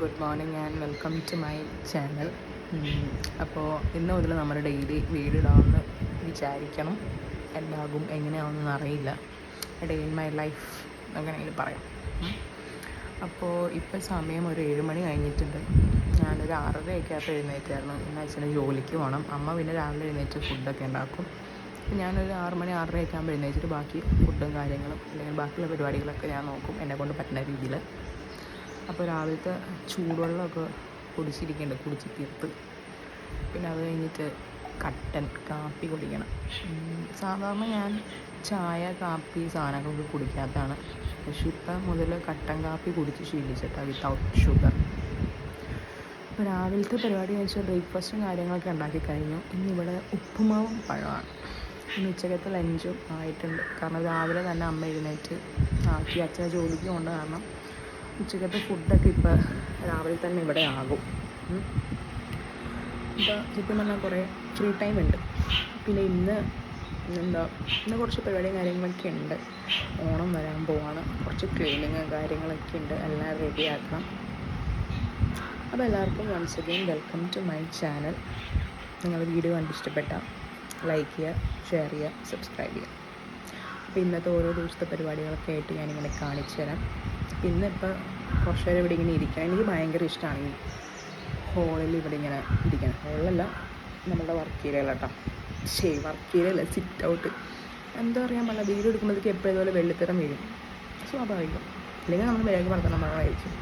Good morning and welcome to my channel. അപ്പോൾ ഇന്ന് മുതൽ നമ്മൾ ഡെയിലി വീഡിയോയിടാമെന്ന് വിചാരിക്കണം. എന്താകും എങ്ങനെയാണെന്നൊന്നും അറിയില്ല. ഡേ ഇൻ മൈ ലൈഫ് അങ്ങനെയെങ്കിലും പറയാം. അപ്പോൾ ഇപ്പോൾ സമയം ഒരു 7 മണി കഴിഞ്ഞിട്ടുണ്ട്. ഞാനൊരു 6:30 എഴുന്നേറ്റായിരുന്നു. ഇന്ന് അച്ഛന് ജോലിക്ക് പോകണം. അമ്മ പിന്നെ രാവിലെ എഴുന്നേറ്റ് ഫുഡൊക്കെ ഉണ്ടാക്കും. അപ്പോൾ ഞാനൊരു 6 മണി 6:30 ആകുമ്പോൾ എഴുന്നേറ്റിട്ട് ബാക്കി ഫുഡും കാര്യങ്ങളും അല്ലെങ്കിൽ ബാക്കിയുള്ള പരിപാടികളൊക്കെ ഞാൻ നോക്കും എന്നെക്കൊണ്ട് പറ്റുന്ന രീതിയിൽ. അപ്പോൾ രാവിലത്തെ ചൂടുവെള്ളമൊക്കെ കുടിച്ച് തീർത്ത് പിന്നെ അത് കഴിഞ്ഞിട്ട് കട്ടൻ കാപ്പി കുടിക്കണം. സാധാരണ ഞാൻ ചായ കാപ്പി സാധനങ്ങളൊക്കെ കുടിക്കാത്തതാണ്. പക്ഷെ ഇപ്പം മുതൽ കട്ടൻ കാപ്പി കുടിച്ച് ശീലിച്ചിട്ടാണ് വിത്തൗട്ട് ഷുഗർ. അപ്പോൾ രാവിലത്തെ പരിപാടി എന്ന് വെച്ചാൽ ബ്രേക്ക്ഫാസ്റ്റും കാര്യങ്ങളൊക്കെ ഉണ്ടാക്കി കഴിഞ്ഞു. ഇന്നിവിടെ ഉപ്പുമാവും പഴമാണ്. ഇന്ന് ഉച്ചക്കത്തെ ലഞ്ചും ആയിട്ടുണ്ട്. കാരണം രാവിലെ തന്നെ അമ്മ എഴുന്നേറ്റ് ആക്കി അച്ഛനെ ജോലിക്ക് കൊണ്ട് കാരണം ഉച്ചക്കത്തെ ഫുഡൊക്കെ ഇപ്പോൾ രാവിലെ തന്നെ ഇവിടെ ആകും. ഇപ്പോൾ സത്യം പറഞ്ഞാൽ കുറേ ഫ്രീ ടൈം ഉണ്ട്. പിന്നെ ഇന്ന് കുറച്ച് പരിപാടിയും കാര്യങ്ങളൊക്കെ ഉണ്ട്. ഓണം വരാൻ പോവാണ്. കുറച്ച് ക്ലീനിങ് കാര്യങ്ങളൊക്കെ ഉണ്ട്. എല്ലാം റെഡിയാക്കണം. അപ്പോൾ എല്ലാവർക്കും once again welcome to my channel. നിങ്ങൾ വീഡിയോ കണ്ട് ഇഷ്ടപ്പെട്ടാൽ ലൈക്ക് ചെയ്യുക, ഷെയർ ചെയ്യുക, സബ്സ്ക്രൈബ് ചെയ്യുക. അപ്പോൾ ഇന്നത്തെ ഓരോ ദിവസത്തെ പരിപാടികളൊക്കെ ആയിട്ട് ഞാനിങ്ങനെ കാണിച്ചു തരാം. പിന്നെ ഇപ്പോൾ കുറച്ച് നേരം ഇവിടെ ഇങ്ങനെ ഇരിക്കണം. എനിക്ക് ഭയങ്കര ഇഷ്ടമാണ് ഈ ഹോളിൽ ഇവിടെ ഇങ്ങനെ ഇരിക്കണം. ഹോളല്ല, നമ്മുടെ വർക്ക് ഏരിയയില കേട്ടോ. വർക്ക് ഏരിയല്ല, സിറ്റ് ഔട്ട്. എന്താ പറയാൻ പാടില്ല, വീഡിയോ എടുക്കുമ്പോഴത്തേക്ക് എപ്പോഴും ഇതുപോലെ വെള്ളിത്തരം വീഴും. സ്വാഭാവികം. അല്ലെങ്കിൽ നമ്മൾ വേഗം വർത്തമാനം പറഞ്ഞായിരിക്കും.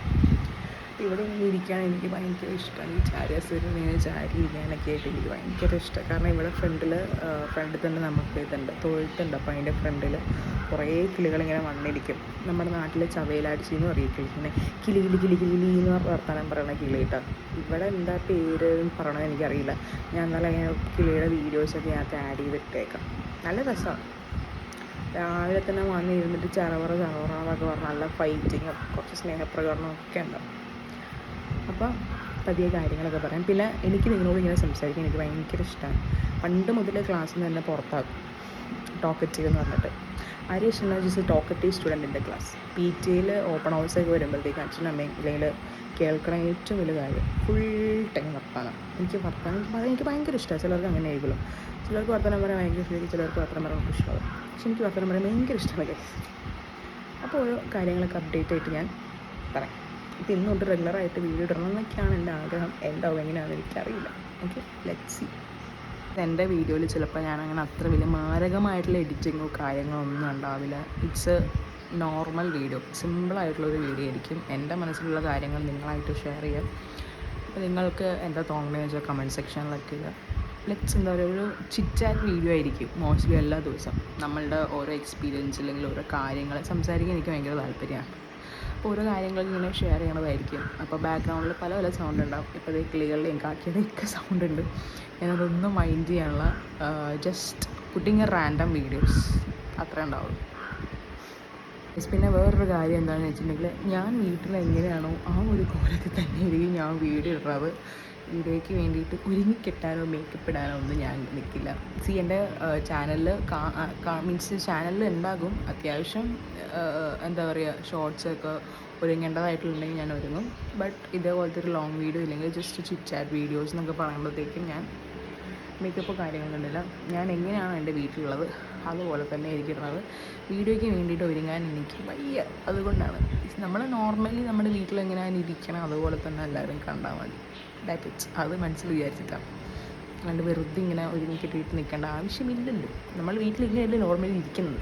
ഇവിടെ ഇങ്ങനെ ഇരിക്കാൻ എനിക്ക് ഭയങ്കര ഇഷ്ടമാണ്. ഈ ചാരിയാസൂരിൽ ഇങ്ങനെ ചാരി ഇരിക്കാനൊക്കെ ആയിട്ട് എനിക്ക് ഭയങ്കര ഇഷ്ടമാണ്. കാരണം ഇവിടെ ഫ്രണ്ടിൽ തന്നെ നമുക്ക് ഇതുണ്ട്, തൊഴുത്തുണ്ട്. അപ്പോൾ അതിൻ്റെ ഫ്രണ്ടിൽ കുറേ കിളികളിങ്ങനെ വന്നിരിക്കും. നമ്മുടെ നാട്ടിൽ ചവയിലടിച്ചി എന്ന് പറയും ഇങ്ങനെ കിളി എന്ന് വർത്താനം പറയണ കിളി കേട്ടോ. ഇവിടെ എന്താ പേര് പറയണമെന്ന് എനിക്കറിയില്ല. ഞാൻ എന്നാലും അങ്ങനെ കിളിയുടെ വീഡിയോസൊക്കെ അതിനകത്ത് ആഡ് ചെയ്തിട്ടേക്കാം. നല്ല രസമാണ്. രാവിലെ തന്നെ വന്നിരുന്നിട്ട് ചറവറ എന്നൊക്കെ പറഞ്ഞാൽ നല്ല ഫൈറ്റിങ്ങും കുറച്ച് സ്നേഹപ്രകടനവും ഒക്കെ ഉണ്ടാവും. അപ്പോൾ പതിയെ കാര്യങ്ങളൊക്കെ പറയാം. പിന്നെ എനിക്ക് നിങ്ങളോട് ഇങ്ങനെ സംസാരിക്കാൻ എനിക്ക് ഭയങ്കര ഇഷ്ടമാണ്. പണ്ട് മുതൽ ക്ലാസ്സിൽ നിന്ന് തന്നെ പുറത്താക്കും, ടോക്കറ്റീവ് എന്ന് പറഞ്ഞിട്ട്. ആര്യേഷ് ജസ്റ്റ് ടോക്കറ്റീവ് സ്റ്റുഡൻറ്റിൻ്റെ ക്ലാസ്. PTAയിൽ ഓപ്പൺ ഹൗസൊക്കെ വരുമ്പോഴത്തേക്ക് അച്ഛനും അമ്മയും ഇല്ലെങ്കിൽ കേൾക്കണ ഏറ്റവും വലിയ കാര്യം ഫുൾ ടൈം വർത്താനം. എനിക്ക് ഭയങ്കര ഇഷ്ടമാണ്. ചിലർക്ക് അങ്ങനെ ആയിരിക്കുമല്ലോ. ചിലർക്ക് വർത്തമാനം പറയാൻ ഭയങ്കര ഇഷ്ടമായിരിക്കും, ചിലർക്ക് വർത്തമാനം പറയാൻ ഇഷ്ടമാവും. പക്ഷെ എനിക്ക് വർത്തമാനം പറയാൻ ഭയങ്കര ഇഷ്ടമാണ്. അപ്പോൾ ഓരോ കാര്യങ്ങളൊക്കെ അപ്ഡേറ്റ് ആയിട്ട് ഞാൻ പറയാം. ഇപ്പോൾ ഇന്ന് തൊട്ട് റെഗുലറായിട്ട് വീഡിയോ ഇടണം എന്നൊക്കെയാണ് എൻ്റെ ആഗ്രഹം. എന്താവും എങ്ങനെയാണെന്ന് എനിക്കറിയില്ല. Okay, let's see. എൻ്റെ വീഡിയോയിൽ ചിലപ്പോൾ ഞാൻ അങ്ങനെ അത്ര വലിയ മാരകമായിട്ടുള്ള എഡിറ്റിങ്ങോ കാര്യങ്ങളോ ഒന്നും ഉണ്ടാവില്ല. ഇറ്റ്സ് എ നോർമൽ വീഡിയോ, സിമ്പിളായിട്ടുള്ളൊരു വീഡിയോ ആയിരിക്കും. എൻ്റെ മനസ്സിലുള്ള കാര്യങ്ങൾ നിങ്ങളായിട്ട് ഷെയർ ചെയ്യാം. അപ്പോൾ നിങ്ങൾക്ക് എന്താ തോന്നുന്നതെന്ന് വെച്ചാൽ കമൻറ്റ് സെക്ഷനിലൊക്കെ എന്താ പറയുക, ഒരു ചിറ്റാറ്റ് വീഡിയോ ആയിരിക്കും മോസ്റ്റ്ലി എല്ലാ ദിവസവും. നമ്മളുടെ ഓരോ എക്സ്പീരിയൻസ് അല്ലെങ്കിൽ ഓരോ കാര്യങ്ങൾ സംസാരിക്കാൻ എനിക്ക് ഭയങ്കര താല്പര്യമാണ്. അപ്പോൾ ഓരോ കാര്യങ്ങളും ഇങ്ങനെ ഷെയർ ചെയ്യണതായിരിക്കും. അപ്പോൾ ബാക്ക്ഗ്രൗണ്ടിൽ പല സൗണ്ട് ഉണ്ടാവും. ഇപ്പോൾ ഇത് കിളികളുടെയും കാക്കയുടെയൊക്കെ സൗണ്ട് ഉണ്ട്. ഞാനതൊന്നും മൈൻഡ് ചെയ്യാനുള്ള just putting a random videos അത്രേ ഉണ്ടാവുള്ളൂ. പിന്നെ വേറൊരു കാര്യം എന്താണെന്ന് വെച്ചിട്ടുണ്ടെങ്കിൽ ഞാൻ വീട്ടിൽ എങ്ങനെയാണോ ആ ഒരു കോലത്തിൽ തന്നെ ആയിരിക്കും ഞാൻ വീഡിയോ ഇടുന്നത്. വീഡിയോയ്ക്ക് വേണ്ടിയിട്ട് ഒരുങ്ങിക്കെട്ടാനോ മേക്കപ്പ് ഇടാനോ ഒന്നും ഞാൻ നിൽക്കില്ല. എൻ്റെ ചാനലിൽ മീൻസ് ചാനലിൽ ഉണ്ടാകും അത്യാവശ്യം എന്താ പറയുക ഷോർട്സൊക്കെ ഒരുങ്ങേണ്ടതായിട്ടുണ്ടെങ്കിൽ ഞാൻ ഒരുങ്ങും. ബട്ട് ഇതേപോലത്തെ ഒരു ലോങ് വീഡിയോ ഇല്ലെങ്കിൽ ജസ്റ്റ് ചിറ്റ് ചാറ്റ് വീഡിയോസ് എന്നൊക്കെ പറയുമ്പോഴത്തേക്കും ഞാൻ മേക്കപ്പ് കാര്യങ്ങളൊന്നുമില്ല. ഞാൻ എങ്ങനെയാണോ എൻ്റെ വീട്ടിലുള്ളത് അതുപോലെ തന്നെ ഇരിക്കുന്നത്. വീഡിയോയ്ക്ക് വേണ്ടിയിട്ട് ഒരുങ്ങാൻ എനിക്ക് വയ്യ. അതുകൊണ്ടാണ് നമ്മൾ നോർമലി നമ്മുടെ വീട്ടിൽ എങ്ങനെയാണ് ഇരിക്കണം അതുപോലെ തന്നെ എല്ലാവരും കണ്ടാൽ മതി. That it's. അത് മനസ്സിൽ വിചാരിച്ചിട്ടാണ്. അല്ലാണ്ട് വെറുതെ ഇങ്ങനെ ഒരുങ്ങിക്കെട്ടിയിട്ട് നിൽക്കേണ്ട ആവശ്യമില്ലല്ലോ. നമ്മൾ വീട്ടിലിങ്ങനെയല്ലേ നോർമലി ഇരിക്കുന്നത്.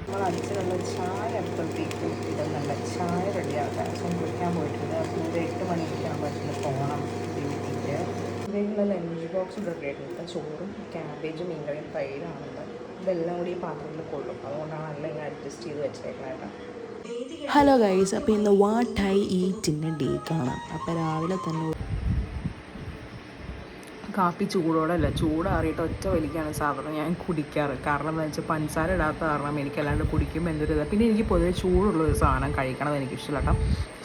നമ്മൾ അച്ഛനുള്ള ചായ അടുത്തേക്ക് ഇടുന്നുണ്ട്. ചായ റെഡിയാക്കാൻ അച്ഛൻ കുളിക്കാൻ പോയിട്ടുണ്ട്. അപ്പോൾ ഒരു 8 മണിക്ക് ആകുമ്പോഴത്തേന് പോകണം വീട്ടിലേക്ക്. ഇതിലേക്കുള്ള ലഞ്ച് ബോക്സ് റെഡി ആയിട്ടുണ്ട്. ചോറും ക്യാബേജും മീൻകറിയും തൈരാണുണ്ട്. ഇതെല്ലാം കൂടി ഈ പാത്രത്തിൽ കൊള്ളും. അതുകൊണ്ടാണ് എല്ലാം ഇങ്ങനെ അഡ്ജസ്റ്റ് ചെയ്ത് വെച്ചേക്കണേട്ടാ. ഹലോ ഗൈസ്, അപ്പോൾ ഇന്ന് what I eat in A day കാണാം. അപ്പോൾ രാവിലെ തന്നെ കാപ്പി ചൂടോടല്ല, ചൂടാറിയിട്ട് ഒറ്റ വലിക്കാണ് സാധാരണ ഞാൻ കുടിക്കാറ്. കാരണം എന്താ വെച്ചാൽ പഞ്ചസാര ഇടാത്ത കാരണം എനിക്കല്ലാണ്ട് കുടിക്കുമ്പോൾ എന്തൊരു ഇതാണ്. പിന്നെ എനിക്ക് പൊതുവെ ചൂടുള്ളൊരു സാധനം കഴിക്കണത് എനിക്ക് ഇഷ്ടമില്ല കേട്ടോ.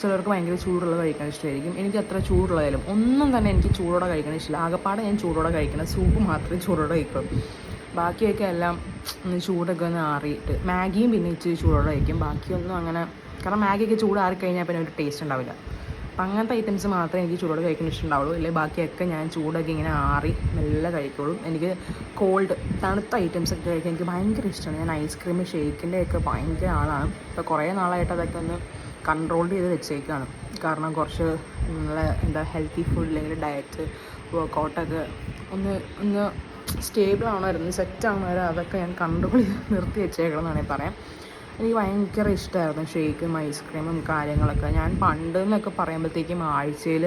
ചിലർക്ക് ഭയങ്കര ചൂടുള്ളത് കഴിക്കാൻ ഇഷ്ടമായിരിക്കും. എനിക്ക് അത്ര ചൂടുള്ളതായാലും ഒന്നും തന്നെ എനിക്ക് ചൂടോടെ കഴിക്കാൻ ഇഷ്ടമില്ല. ആകെപ്പാടെ ഞാൻ ചൂടോടെ കഴിക്കണം. സൂപ്പ് മാത്രമേ ചൂടോടെ കഴിക്കുള്ളൂ. ബാക്കിയൊക്കെ എല്ലാം ചൂടൊക്കെ ഒന്ന് ആറിയിട്ട് മാഗിയും പിന്നെ ഇച്ചിരി ചൂടോടെ കഴിക്കും. ബാക്കിയൊന്നും അങ്ങനെ, കാരണം മാഗിയൊക്കെ ചൂടാറിക്കഴിഞ്ഞാൽ പിന്നെ ഒരു ടേസ്റ്റ് ഉണ്ടാവില്ല. അപ്പം അങ്ങനത്തെ ഐറ്റംസ് മാത്രമേ എനിക്ക് ചൂടോടെ കഴിക്കാൻ ഇഷ്ടമുണ്ടാവുള്ളൂ. അല്ലെങ്കിൽ ബാക്കിയൊക്കെ ഞാൻ ചൂടൊക്കെ ഇങ്ങനെ ആറി മെല്ലെ കഴിക്കുള്ളൂ. എനിക്ക് കോൾഡ് തണുത്ത ഐറ്റംസ് ഒക്കെ കഴിക്കാൻ എനിക്ക് ഭയങ്കര ഇഷ്ടമാണ്. ഞാൻ ഐസ്ക്രീം ഷേക്കിൻ്റെ ഒക്കെ ഭയങ്കര ആളാണ്. ഇപ്പോൾ കുറേ നാളായിട്ട് അതൊക്കെ ഒന്ന് കൺട്രോൾ ചെയ്ത് വെച്ചേക്കാണ്. കാരണം കുറച്ച് എന്താ ഹെൽത്തി ഫുഡ് അല്ലെങ്കിൽ ഡയറ്റ് വർക്കൗട്ടൊക്കെ ഒന്ന് സ്റ്റേബിൾ ആവണമായിരുന്നു, സെറ്റ് ആവണമായിരുന്നു. അതൊക്കെ ഞാൻ കൺട്രോൾ ചെയ്ത് നിർത്തി വെച്ചേക്കണം എന്നാണെങ്കിൽ പറയാം. എനിക്ക് ഭയങ്കര ഇഷ്ടമായിരുന്നു ഷേക്കും ഐസ്ക്രീമും കാര്യങ്ങളൊക്കെ. ഞാൻ പണ്ട് എന്നൊക്കെ പറയുമ്പോഴത്തേക്കും ആഴ്ചയിൽ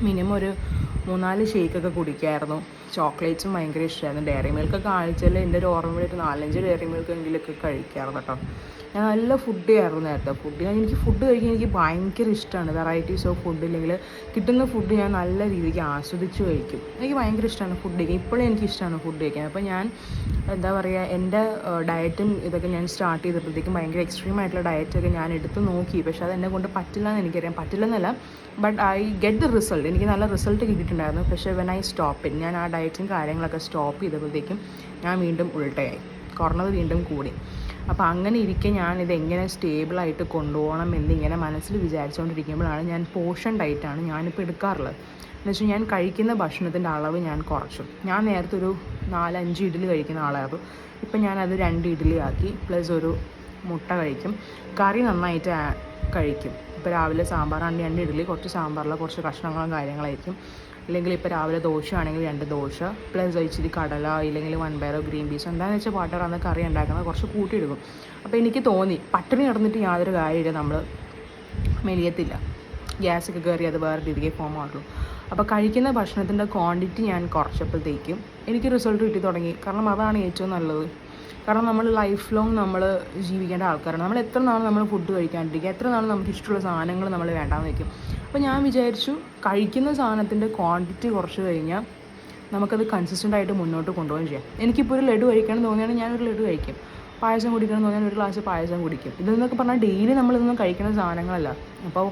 മിനിമം ഒരു 3-4 ഷേക്കൊക്കെ കുടിക്കുമായിരുന്നു. ചോക്ലേറ്റ്സും ഭയങ്കര ഇഷ്ടമായിരുന്നു. ഡയറി മിൽക്കൊക്കെ ആഴ്ചയിൽ എൻ്റെ ഒരു ഓർമ്മയിൽ ഒരു 4-5 ഡയറി മിൽക്ക് എങ്കിലൊക്കെ കഴിക്കാറുണ്ട് കേട്ടോ. ഞാൻ നല്ല ഫുഡ് ആയിരുന്നു നേരത്തെ. എനിക്ക് ഫുഡ് കഴിക്കാൻ എനിക്ക് ഭയങ്കര ഇഷ്ടമാണ്. വെറൈറ്റീസ് ഓഫ് ഫുഡ് ഇല്ലെങ്കിൽ കിട്ടുന്ന ഫുഡ് ഞാൻ നല്ല രീതിക്ക് ആസ്വദിച്ച് കഴിക്കും. എനിക്ക് ഭയങ്കര ഇഷ്ടമാണ് ഫുഡ് കഴിക്കാൻ. ഇപ്പോഴും എനിക്ക് ഇഷ്ടമാണ് ഫുഡ് കഴിക്കാൻ. അപ്പോൾ ഞാൻ എന്താ പറയുക, എൻ്റെ ഡയറ്റും ഇതൊക്കെ ഞാൻ സ്റ്റാർട്ട് ചെയ്തപ്പോഴത്തേക്കും ഭയങ്കര എക്സ്ട്രീം ആയിട്ടുള്ള ഡയറ്റൊക്കെ ഞാൻ എടുത്ത് നോക്കി. പക്ഷേ അതെന്നെ കൊണ്ട് പറ്റില്ല എന്ന് എനിക്കറിയാം. പറ്റില്ലെന്നല്ല, but I get the result. എനിക്ക് നല്ല റിസൾട്ട് കിട്ടിയിട്ടുണ്ടായിരുന്നു. പക്ഷേ വെൻ ഐ സ്റ്റോപ്പ് ഇറ്റ്, ഞാൻ ആ ഡയറ്റും കാര്യങ്ങളൊക്കെ സ്റ്റോപ്പ് ചെയ്തപ്പോഴത്തേക്കും ഞാൻ വീണ്ടും ഉൾട്ടയായി, കുറഞ്ഞത് വീണ്ടും കൂടി. അപ്പോൾ അങ്ങനെ ഇരിക്കെ ഞാനിത് എങ്ങനെ സ്റ്റേബിളായിട്ട് കൊണ്ടുപോകണം എന്നിങ്ങനെ മനസ്സിൽ വിചാരിച്ചുകൊണ്ടിരിക്കുമ്പോഴാണ് ഞാൻ പോർഷൻ ഡയറ്റാണ് ഞാനിപ്പോൾ എടുക്കാറുള്ളത്. എന്ന് വെച്ചാൽ ഞാൻ കഴിക്കുന്ന ഭക്ഷണത്തിൻ്റെ അളവ് ഞാൻ കുറച്ചു. ഞാൻ നേരത്തെ ഒരു 4-5 ഇഡ്ഡലി കഴിക്കുന്ന ആളായിരുന്നു. ഇപ്പം ഞാനത് 2 ഇഡ്ഡലി ആക്കി, പ്ലസ് ഒരു മുട്ട കഴിക്കും. കറി നന്നായിട്ട് കഴിക്കും. ഇപ്പോൾ രാവിലെ സാമ്പാറാണെങ്കിൽ 2 ഇഡ്ഡലി, കുറച്ച് സാമ്പാറിൽ കുറച്ച് കഷ്ണങ്ങളും കാര്യങ്ങളായിരിക്കും. അല്ലെങ്കിൽ ഇപ്പോൾ രാവിലെ ദോശ ആണെങ്കിൽ 2 ദോശ, പ്ലസ് ഇച്ചിരി കടല ഇല്ലെങ്കിൽ വൻപയറോ ഗ്രീൻ പീസോ എന്താണെന്ന് വെച്ചാൽ പാട്ടറാന്ന് കറി ഉണ്ടാക്കുന്നത് കുറച്ച് കൂട്ടിയെടുക്കും. അപ്പോൾ എനിക്ക് തോന്നി പട്ടിണി കിടന്നിട്ട് യാതൊരു കാര്യമില്ല, നമ്മൾ മെലിയത്തില്ല. ഗ്യാസൊക്കെ കയറി അത് വേറെ രീതിക്ക് ഫോം ആവുള്ളൂ. അപ്പോൾ കഴിക്കുന്ന ഭക്ഷണത്തിൻ്റെ ക്വാണ്ടിറ്റി ഞാൻ കുറച്ചപ്പോഴത്തേക്കും എനിക്ക് റിസൾട്ട് കിട്ടി തുടങ്ങി. കാരണം അതാണ് ഏറ്റവും നല്ലത്. കാരണം നമ്മൾ ലൈഫ് ലോങ് നമ്മൾ ജീവിക്കേണ്ട ആൾക്കാരാണ്. നമ്മൾ എത്ര നാൾ നമ്മൾ ഫുഡ് കഴിക്കാണ്ടിരിക്കുക, എത്ര നാൾ നമുക്ക് ഇഷ്ടമുള്ള സാധനങ്ങൾ നമ്മൾ വേണ്ടാന്ന് വയ്ക്കും. അപ്പോൾ ഞാൻ വിചാരിച്ചു കഴിക്കുന്ന സാധനത്തിൻ്റെ ക്വാണ്ടിറ്റി കുറച്ച് കഴിഞ്ഞാൽ നമുക്കത് കൺസിസ്റ്റൻ്റായിട്ട് മുന്നോട്ട് കൊണ്ടുപോകാൻ ചെയ്യാം. എനിക്കിപ്പോൾ ഒരു ലഡു കഴിക്കണം തോന്നിയാണെങ്കിൽ ഞാനൊരു ലഡു കഴിക്കും. പായസം കുടിക്കണം തോന്നിയാൽ ഒരു ഗ്ലാസ് പായസം കുടിക്കും. ഇതെന്നൊക്കെ പറഞ്ഞാൽ ഡെയിലി നമ്മളിതൊന്നും കഴിക്കുന്ന സാധനങ്ങളല്ല. അപ്പോൾ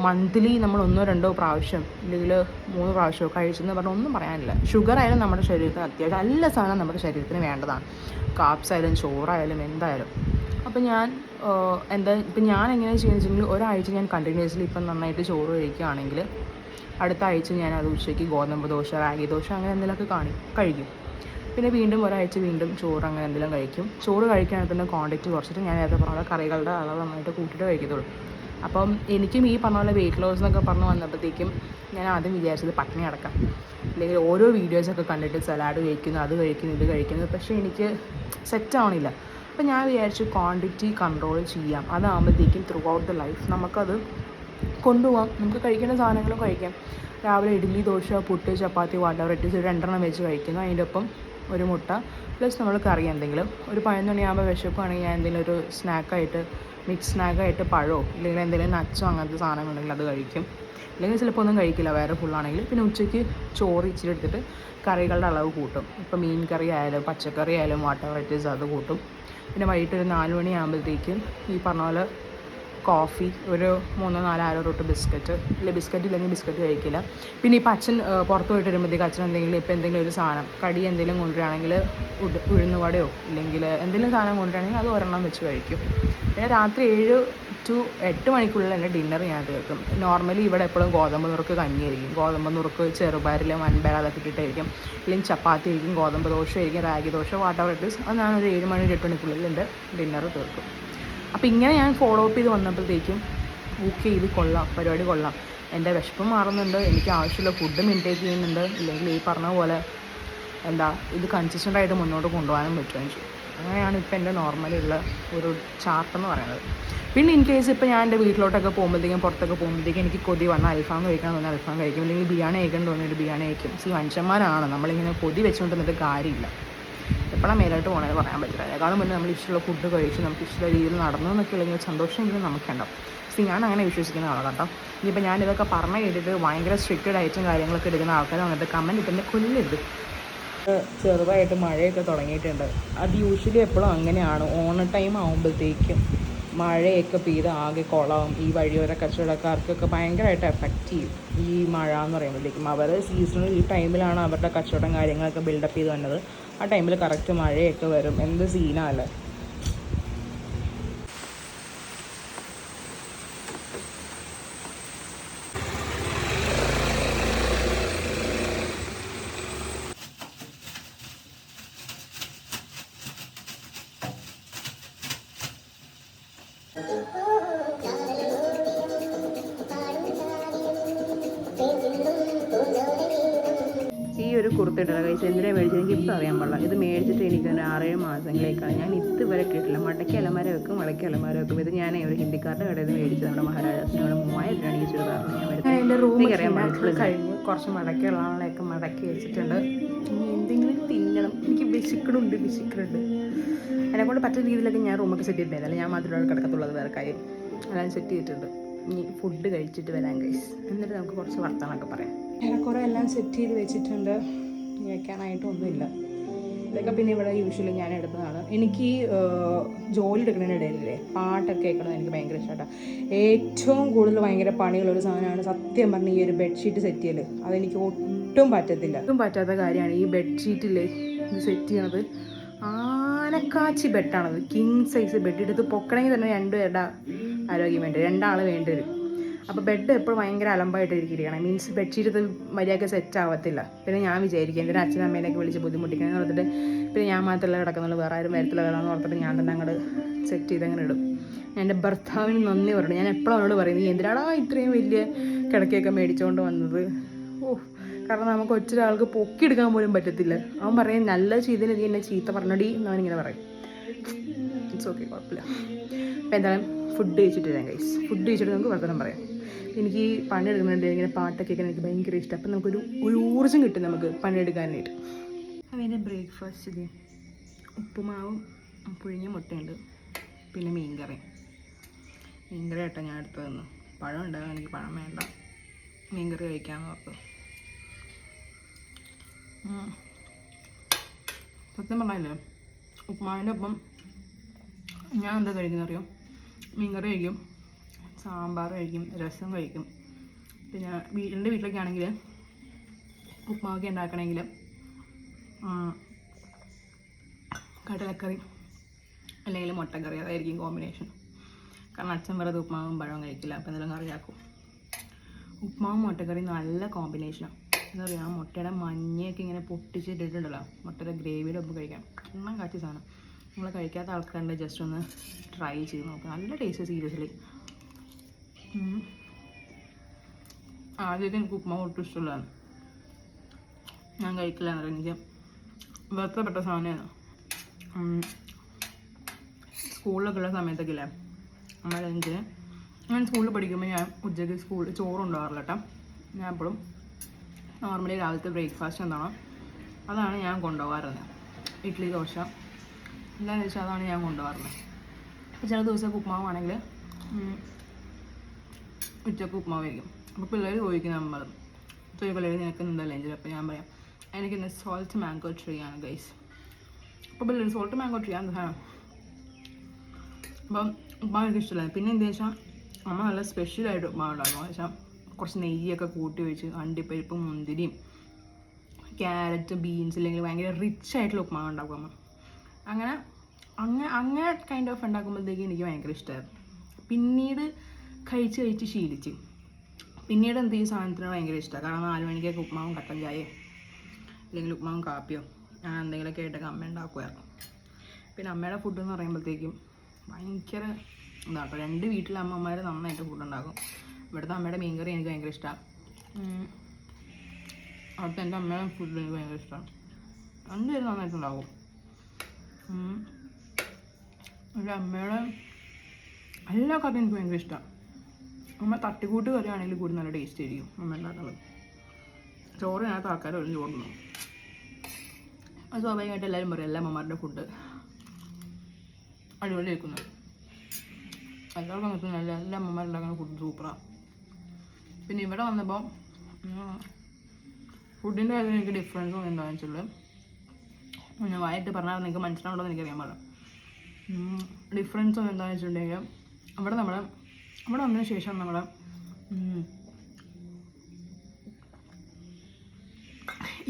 മന്ത്ലി നമ്മൾ 1-2 പ്രാവശ്യം അല്ലെങ്കിൽ 3 പ്രാവശ്യമോ കഴിച്ചെന്ന് പറഞ്ഞാൽ ഒന്നും പറയാനില്ല. ഷുഗർ ആയാലും നമ്മുടെ ശരീരത്തിന് അത്യാവശ്യം എല്ലാ സാധനവും നമ്മുടെ ശരീരത്തിന് വേണ്ടതാണ്. കാപ്സ് ആയാലും ചോറായാലും എന്തായാലും. അപ്പോൾ ഞാൻ ഇപ്പം ഞാൻ എങ്ങനെ ചെയ്യുന്നത് വെച്ചെങ്കിൽ ഒരാഴ്ച ഞാൻ കണ്ടിന്യൂസ്ലി ഇപ്പം നന്നായിട്ട് ചോറ് കഴിക്കുകയാണെങ്കിൽ അടുത്ത ആഴ്ച ഞാൻ അത് ഉച്ചയ്ക്ക് ഗോതമ്പ് ദോശ, റാഗി ദോശ അങ്ങനെ എന്തെങ്കിലുമൊക്കെ കഴിക്കും. പിന്നെ വീണ്ടും ഒരാഴ്ച വീണ്ടും ചോറ് അങ്ങനെ എന്തെങ്കിലും കഴിക്കും. ചോറ് കഴിക്കുകയാണെങ്കിൽ തന്നെ ക്വാണ്ടിറ്റി കുറച്ചിട്ട് ഞാൻ നേരത്തെ പറഞ്ഞ കറികളുടെ അളവ് നന്നായിട്ട് കൂട്ടിയിട്ട് കഴിക്കത്തുള്ളൂ. അപ്പം എനിക്കും ഈ പറഞ്ഞ പോലെ വെയിറ്റ് ലോസ് എന്നൊക്കെ പറഞ്ഞ് വന്നപ്പോഴത്തേക്കും ഞാൻ ആദ്യം വിചാരിച്ചത് പട്ടിണി അടക്കാം, അല്ലെങ്കിൽ ഓരോ വീഡിയോസൊക്കെ കണ്ടിട്ട് സലാഡ് കഴിക്കുന്നു, അത് കഴിക്കുന്നു, ഇത് കഴിക്കുന്നു. പക്ഷേ എനിക്ക് സെറ്റാവണില്ല. അപ്പോൾ ഞാൻ വിചാരിച്ചു ക്വാണ്ടിറ്റി കൺട്രോൾ ചെയ്യാം. അതാകുമ്പോഴത്തേക്കും ത്രൂ ഔട്ട് ദ ലൈഫ് നമുക്കത് കൊണ്ടുപോകാം. നമുക്ക് കഴിക്കേണ്ട സാധനങ്ങളും കഴിക്കാം. രാവിലെ ഇഡ്ഡലി, ദോശ, പുട്ട്, ചപ്പാത്തി, വാട്ടർ ഇറ്റ് 2 വെച്ച് കഴിക്കുന്നു. അതിൻ്റെ ഒപ്പം ഒരു മുട്ട, പ്ലസ് നമ്മൾ കറി എന്തെങ്കിലും. ഒരു 11 മണിയാകുമ്പോൾ വിശപ്പാണെങ്കിൽ ഞാൻ എന്തെങ്കിലും ഒരു സ്നാക്കായിട്ട്, മിക്സ് സ്നാക്കായിട്ട് പഴമോ ഇല്ലെങ്കിൽ എന്തെങ്കിലും നട്ട്സോ അങ്ങനത്തെ സാധനങ്ങളുണ്ടെങ്കിൽ അത് കഴിക്കും. അല്ലെങ്കിൽ ചിലപ്പോൾ ഒന്നും കഴിക്കില്ല, വേറെ ഫുള്ളാണെങ്കിൽ. പിന്നെ ഉച്ചയ്ക്ക് ചോറ് ഇച്ചിരി എടുത്തിട്ട് കറികളുടെ അളവ് കൂട്ടും. ഇപ്പോൾ മീൻ കറി ആയാലും പച്ചക്കറി ആയാലും വാട്ടർ ഇറ്റ് അത് കൂട്ടും. പിന്നെ വൈകിട്ട് ഒരു 4 മണിയാകുമ്പോഴത്തേക്കും ഈ പറഞ്ഞ പോലെ കോഫി, ഒരു 3-4 ആരോട്ട് ബിസ്ക്കറ്റ്, ഇല്ലെങ്കിൽ ബിസ്ക്കറ്റ് ഇല്ലെങ്കിൽ ബിസ്ക്കറ്റ് കഴിക്കില്ല. പിന്നെ ഇപ്പോൾ അച്ഛൻ പുറത്ത് പോയിട്ട് വരുമ്പോഴത്തേക്ക് അച്ഛൻ എന്തെങ്കിലും ഒരു സാധനം കടി എന്തെങ്കിലും കൊണ്ടുവരികയാണെങ്കിൽ ഉഴുന്നുവടയോ ഇല്ലെങ്കിൽ എന്തെങ്കിലും സാധനം കൊണ്ടുവരികയാണെങ്കിൽ അത് ഒരെണ്ണം വെച്ച് കഴിക്കും. പിന്നെ രാത്രി 7 to 8 മണിക്കുള്ളിൽ എൻ്റെ ഡിന്നർ ഞാൻ തീർക്കും. നോർമലി ഇവിടെ എപ്പോഴും ഗോതമ്പ് നുറുക്ക് കഞ്ഞിയായിരിക്കും. ഗോതമ്പ് നുറുക്ക് ചെറുപയറിൽ വൻപയർ അതൊക്കെ ഇട്ടിട്ടായിരിക്കും. അല്ലെങ്കിൽ ചപ്പാത്തി ആയിരിക്കും, ഗോതമ്പ് ദോശ ആയിരിക്കും, റാഗി ദോശ, വാട്ടർ ഇറ്റ് അത് ഞാനൊരു 7 മണി 8 മണിക്കുള്ളിൽ എൻ്റെ ഡിന്നർ തീർക്കും. അപ്പോൾ ഇങ്ങനെ ഞാൻ ഫോളോ അപ്പ് ചെയ്ത് വന്നപ്പോഴത്തേക്കും ഓക്കെ, ഇത് കൊള്ളാം, പരിപാടി കൊള്ളാം. എൻ്റെ വിശപ്പ് മാറുന്നുണ്ട്, എനിക്ക് ആവശ്യമുള്ള ഫുഡും ഇൻടേക്ക് ചെയ്യുന്നുണ്ട്, ഇല്ലെങ്കിൽ ഈ പറഞ്ഞ പോലെ ഇത് കൺസിസ്റ്റൻ്റായിട്ട് മുന്നോട്ട് കൊണ്ടുപോകാനും പറ്റുകയും ചെയ്യും. അങ്ങനെയാണ് ഇപ്പോൾ എൻ്റെ നോർമലുള്ള ഒരു ചാർട്ടെന്ന് പറയുന്നത്. പിന്നെ ഇൻ കേസ് ഇപ്പോൾ ഞാൻ എൻ്റെ വീട്ടിലോട്ടൊക്കെ പോകുമ്പോഴത്തേക്കും പുറത്തൊക്കെ പോകുമ്പോഴത്തേക്കും എനിക്ക് കൊതി വന്നാൽ അൽഫാം കഴിക്കാൻ തോന്നി അൽഫാം കഴിക്കും, അല്ലെങ്കിൽ ബിരിയാണി കഴിക്കാൻ തോന്നിയിട്ട് ബിരിയാണി കഴിക്കും. മനുഷ്യന്മാരാണ്, നമ്മളിങ്ങനെ കൊതി വെച്ചുകൊണ്ടിരുന്നിട്ട് കാര്യമില്ല. എപ്പോഴാണ് മേലോട്ട് പോകണമെന്ന് പറയാൻ പറ്റില്ല. അതിനേക്കാളും മുന്നേ നമ്മൾ ഇഷ്ടമുള്ള ഫുഡ് കഴിച്ച് നമുക്ക് ഇഷ്ടമുള്ള രീതിയിൽ നടന്നു എന്നൊക്കെ ഉണ്ടെങ്കിൽ സന്തോഷമെങ്കിലും നമുക്കുണ്ടാവും. ഞാൻ അങ്ങനെ വിശ്വസിക്കുന്ന ആളാണ് കേട്ടോ. ഇനിയിപ്പോൾ ഞാനിതൊക്കെ പറഞ്ഞു കേട്ടിട്ട് ഭയങ്കര സ്ട്രിക്റ്റ് ഡയറ്റും കാര്യങ്ങളൊക്കെ എടുക്കുന്ന ആൾക്കാർ വന്നിട്ട് കമൻറ്റ് ഇട്ടെന്നെ കൊല്ലരുത്. ചെറുതായിട്ട് മഴയൊക്കെ തുടങ്ങിയിട്ടുണ്ട്. അത് യൂഷ്വലി എപ്പോഴും അങ്ങനെയാണ്. ഓണ ടൈം ആകുമ്പോഴത്തേക്കും മഴയൊക്കെ പെയ്ത് ആകെ കുളമാവും. ഈ വഴിയോര കച്ചവടക്കാർക്കൊക്കെ ഭയങ്കരമായിട്ട് എഫക്റ്റ് ചെയ്യും ഈ മഴ എന്ന് പറയുമ്പോഴത്തേക്കും. അവർ സീസണിൽ ഈ ടൈമിലാണ് അവരുടെ കച്ചവടം കാര്യങ്ങളൊക്കെ ബിൽഡപ്പ് ചെയ്ത് വന്നത്. ആ ടൈമിൽ കറക്റ്റ് മഴയൊക്കെ വരും. എന്ത് സീനല്ലേ. ഈ ഒരു കുർത്ത ഇട്ടല്ല കഴിച്ച് എന്തിനാണ് മേടിച്ചത് എനിക്ക് ഇപ്പം അറിയാൻ പാടില്ല. ഇത് മേടിച്ചിട്ട് എനിക്ക് തന്നെ 6-7 മാസങ്ങളേക്കാണ്. ഞാൻ ഇതുവരെ കേട്ടില്ല. മടക്കി അലമാര വെക്കും, മടക്കി അലമാര വെക്കും. ഇത് ഞാൻ ഒരു ഹിന്ദിക്കാരുടെ കടയിൽ നിന്ന് മേടിച്ചത്. നമ്മുടെ മഹാരാജാസിന് അവിടെ 3000 രൂപയാണ് ഈ ചുരിദാറിന് ഞാൻ മേടിച്ചത്. എൻ്റെ റൂമിൽ അറിയാൻ പാടില്ല. കഴിഞ്ഞ് കുറച്ച് മടക്കിയുള്ളതൊക്കെ മടക്കി വെച്ചിട്ടുണ്ട്. ഇനി എന്തെങ്കിലും തിന്നണം. എനിക്ക് വിശക്കണുണ്ട്. എന്നെക്കൊണ്ട് പറ്റുന്ന രീതിയിലൊക്കെ ഞാൻ റൂമൊക്കെ സെറ്റ് ചെയ്തിട്ടുണ്ടായില്ല. ഞാൻ മാത്രമേ കിടക്കത്തുള്ളത്, വേറെ കാര്യം അതെല്ലാം സെറ്റ് ചെയ്തിട്ടുണ്ട്. ഇനി ഫുഡ് കഴിച്ചിട്ട് വരാം ഗൈസ്. എന്നിട്ട് നമുക്ക് കുറച്ച് വർത്തമാനമൊക്കെ പറയാം. ഏറെക്കുറെ എല്ലാം സെറ്റ് ചെയ്ത് വെച്ചിട്ടുണ്ട്. വയ്ക്കാനായിട്ടൊന്നുമില്ല. ഇതൊക്കെ പിന്നെ ഇവിടെ യൂഷ്വലി ഞാൻ എടുത്തതാണ്. എനിക്ക് ജോലി എടുക്കുന്നതിനിടയിലേ പാട്ടൊക്കെ കേൾക്കണമെന്ന് എനിക്ക് ഭയങ്കര ഇഷ്ടമാണ്. ഏറ്റവും കൂടുതൽ ഭയങ്കര പണിയുള്ളൊരു സാധനമാണ് സത്യം പറഞ്ഞ ഈ ഒരു ബെഡ്ഷീറ്റ് സെറ്റ് ചെയ്യൽ. അതെനിക്ക് ഒട്ടും പറ്റാത്ത കാര്യമാണ്. ഈ ബെഡ്ഷീറ്റില്ലേ ഇത് സെറ്റ് ചെയ്യണത് ആനക്കാച്ചി ബെഡാണത്. King size bed. എടുത്ത് പൊക്കണമെങ്കിൽ തന്നെ 2 പേരുടെ ആരോഗ്യം വേണ്ടി 2 ആൾ വേണ്ടി വരും. അപ്പോൾ ബെഡ് എപ്പോഴും ഭയങ്കര അലമ്പായിട്ട് ഇരിക്കണം. മീൻസ് ബെഡ്ഷീറ്റ് ഇത് മര്യാദയ്ക്ക് സെറ്റ് ആവത്തില്ല. പിന്നെ ഞാൻ വിചാരിക്കും എൻ്റെ അച്ഛനും അമ്മേനെയൊക്കെ വിളിച്ച് ബുദ്ധിമുട്ടിക്കണമെന്ന് ഓർത്തിട്ട് പിന്നെ ഞാൻ മാത്രമല്ല കിടക്കുന്നുള്ളൂ, വേറെ ആരും വരത്തില്ല വരാമെന്ന് ഓർത്തിട്ട് ഞാൻ തന്നെ അങ്ങോട്ട് സെറ്റ് ചെയ്ത് അങ്ങനെ ഇടും. എൻ്റെ ഭർത്താവിന് നന്ദി പറഞ്ഞു. ഞാൻ എപ്പോഴും അവനോട് പറയുന്നത് എന്തിനാടാ ഇത്രയും വലിയ കിടക്കയൊക്കെ മേടിച്ചുകൊണ്ട് വന്നത്. കാരണം നമുക്ക് ഒറ്റൊരാൾക്ക് പൊക്കിയെടുക്കാൻ പോലും പറ്റത്തില്ല. അവൻ പറയും നല്ല ചെയ്തതിന് നീ എന്നെ ചീത്ത പറഞ്ഞടി എന്നവനിങ്ങനെ പറയും. ഇറ്റ്സ് ഓക്കെ, കുഴപ്പമില്ല. അപ്പോൾ എന്തായാലും ഫുഡ് കഴിച്ചിട്ട് വരാം ഗൈസ്. ഫുഡ് കഴിച്ചിട്ട് നമുക്ക് വർത്തമാനം പറയാം. എനിക്ക് പണിയെടുക്കുന്നുണ്ട്. ഇങ്ങനെ പാട്ടൊക്കെ കേൾക്കാൻ എനിക്ക് ഭയങ്കര ഇഷ്ടം. അപ്പം നമുക്കൊരു ഊർജ്ജം കിട്ടും നമുക്ക് പണിയെടുക്കാനായിട്ട്. അപ്പോൾ എൻ്റെ ബ്രേക്ക്ഫാസ്റ്റ് ഉപ്പുമാവും പുഴുങ്ങിയ മുട്ടയുണ്ട്, പിന്നെ മീൻകറി കേട്ടോ ഞാൻ എടുത്തു തന്നു. പഴം ഉണ്ടാകും, എനിക്ക് പഴം വേണ്ട, മീൻകറി കഴിക്കാമെന്ന് ഓർത്തു. സത്യം പറഞ്ഞില്ലേ, ഉപ്പുമാവിൻ്റെ ഒപ്പം ഞാൻ എന്താ കഴിക്കുന്നത് അറിയോ? മീൻകറി കഴിക്കും, സാമ്പാർ കഴിക്കും, രസം കഴിക്കും. പിന്നെ എൻ്റെ വീട്ടിലൊക്കെ ആണെങ്കിൽ ഉപ്പുമാവൊക്കെ ഉണ്ടാക്കണമെങ്കിൽ കടലക്കറി അല്ലെങ്കിൽ മുട്ടക്കറി അതായിരിക്കും കോമ്പിനേഷൻ. കാരണം അച്ഛൻ വെറുതെ ഉപ്പുമാവും പഴവും കഴിക്കില്ല. അപ്പോൾ എന്തെങ്കിലും കറിയാക്കും. ഉപ്പുമാവും മുട്ടക്കറി നല്ല കോമ്പിനേഷനാണ്. എന്താ പറയുക, ആ മുട്ടയുടെ മഞ്ഞയൊക്കെ ഇങ്ങനെ പൊട്ടിച്ചിട്ടിട്ടുണ്ടല്ലോ, മുട്ടയുടെ ഗ്രേവിയുടെ ഒപ്പം കഴിക്കാം. എണ്ണം കാച്ചി സാധനം. നമ്മൾ കഴിക്കാത്ത ആൾക്കാരുടെ ജസ്റ്റ് ഒന്ന് ട്രൈ ചെയ്ത് നോക്കുക. നല്ല ടേസ്റ്റ് സീരിയസ്ലി. ആദ്യമായിട്ട് എനിക്ക് ഉപ്പുമാവ് ഒട്ടും ഇഷ്ടമുള്ളതാണ്. ഞാൻ കഴിക്കില്ല എന്നറിയാം. എനിക്ക് വെറുത്തപ്പെട്ട സാധനമാണ്. സ്കൂളിലൊക്കെ ഉള്ള സമയത്തൊക്കെ ഇല്ലേ, നമ്മൾ ലഞ്ചിന് ഞാൻ സ്കൂളിൽ പഠിക്കുമ്പോൾ ഞാൻ ഉച്ചയ്ക്ക് സ്കൂളിൽ ചോറുണ്ടാവാറില്ല കേട്ടോ. ഞാൻ എപ്പോഴും നോർമലി രാവിലത്തെ ബ്രേക്ക്ഫാസ്റ്റ് എന്താണോ അതാണ് ഞാൻ കൊണ്ടുപോകാറുള്ളത്. ഇഡ്ഡലി, ദോശ എന്താണെന്ന് വെച്ചാൽ അതാണ് ഞാൻ കൊണ്ടുപോകാറുള്ളത്. അപ്പോൾ ചില ദിവസമൊക്കെ ഉപ്പുമാവാണെങ്കിൽ ഉച്ചക്ക് ഉപ്പുമാവ് വയ്ക്കും. അപ്പോൾ പിള്ളേർ ചോദിക്കും, നമ്മൾ പിള്ളേർ നിനക്ക് എന്താ ലഞ്ചിൽ? അപ്പോൾ ഞാൻ പറയാം എനിക്കിന്ന് സോൾട്ട് മാംഗോ ട്രീ ആണ് ഗൈസ്. അപ്പോൾ പിള്ളേർ സോൾട്ട് മാംഗോ ട്രീ ആണ് സാധനം. അപ്പം ഉപ്പുമാവ് എനിക്ക് ഇഷ്ടമല്ല. പിന്നെ എന്താ വെച്ചാൽ അമ്മ നല്ല സ്പെഷ്യലായിട്ട് ഉപ്പുമാവ് ഉണ്ടാകും. വെച്ചാൽ കുറച്ച് നെയ്യൊക്കെ കൂട്ടി വെച്ച് അണ്ടിപ്പരിപ്പും മുന്തിരിയും ക്യാരറ്റ് ബീൻസ് ഇല്ലെങ്കിൽ ഭയങ്കര റിച്ച് ആയിട്ടുള്ള ഉപ്പുമാവ് ഉണ്ടാക്കും അമ്മ. അങ്ങനെ കൈൻഡ് ഓഫ് ഉണ്ടാക്കുമ്പോഴത്തേക്ക് എനിക്ക് ഭയങ്കര ഇഷ്ടമായിരുന്നു. പിന്നീട് കഴിച്ച് ശീലിച്ച് പിന്നീട് എന്ത് ഈ സാധനത്തിന് ഭയങ്കര ഇഷ്ടമാണ്. കാരണം 4 മണിക്കൊക്കെ ഉപ്പുമാവും കട്ടൻ ചായയോ അല്ലെങ്കിൽ ഉപ്പുമാവും കാപ്പിയോ ഞാൻ എന്തെങ്കിലുമൊക്കെ ആയിട്ടൊക്കെ അമ്മ ഉണ്ടാക്കുമായിരുന്നു. പിന്നെ അമ്മയുടെ ഫുഡ് എന്ന് പറയുമ്പോഴത്തേക്കും ഭയങ്കര ഇതാട്ടോ. 2 വീട്ടിലെ അമ്മമാർ നന്നായിട്ട് ഫുഡ് ഉണ്ടാക്കും. ഇവിടുത്തെ അമ്മയുടെ മീൻകറി എനിക്ക് ഭയങ്കര ഇഷ്ടമാണ്. അവിടുത്തെ എൻ്റെ അമ്മയുടെ ഫുഡ് എനിക്ക് ഭയങ്കര ഇഷ്ടമാണ്. 2 പേര് നന്നായിട്ടുണ്ടാകും. എൻ്റെ അമ്മയുടെ എല്ലാ കറിയും എനിക്ക് ഭയങ്കര ഇഷ്ടമാണ്. അമ്മ തട്ടിക്കൂട്ട് കറിയാണെങ്കിൽ കൂടി നല്ല ടേസ്റ്റ് ആയിരിക്കും അമ്മ ഉണ്ടാക്കുന്നത്. ചോറിനകത്ത് ആൾക്കാർ ഒരു ചോറുന്നു. അത് സ്വാഭാവികമായിട്ട് എല്ലാവരും പറയും എല്ലാ അമ്മമാരുടെ ഫുഡ് അടിപൊളി ആക്കുന്നത്. എല്ലാവർക്കും അങ്ങനെ നല്ല എല്ലാ അമ്മമാരുണ്ടാക്കുന്ന ഫുഡ് സൂപ്പറാണ്. പിന്നെ ഇവിടെ വന്നപ്പോൾ ഫുഡിൻ്റെ കാര്യം എനിക്ക് ഡിഫറൻസ് എന്താണെന്ന് വെച്ചിട്ടുള്ളത് ഞാൻ വായിട്ട് പറഞ്ഞാൽ നിങ്ങൾക്ക് മനസ്സിലാവുണ്ടോ എന്ന് എനിക്കറിയാൻ പാടില്ല. ഡിഫറൻസ് എന്താണെന്ന് വെച്ചിട്ടുണ്ടെങ്കിൽ ഇവിടെ വന്നതിന് ശേഷം നമ്മുടെ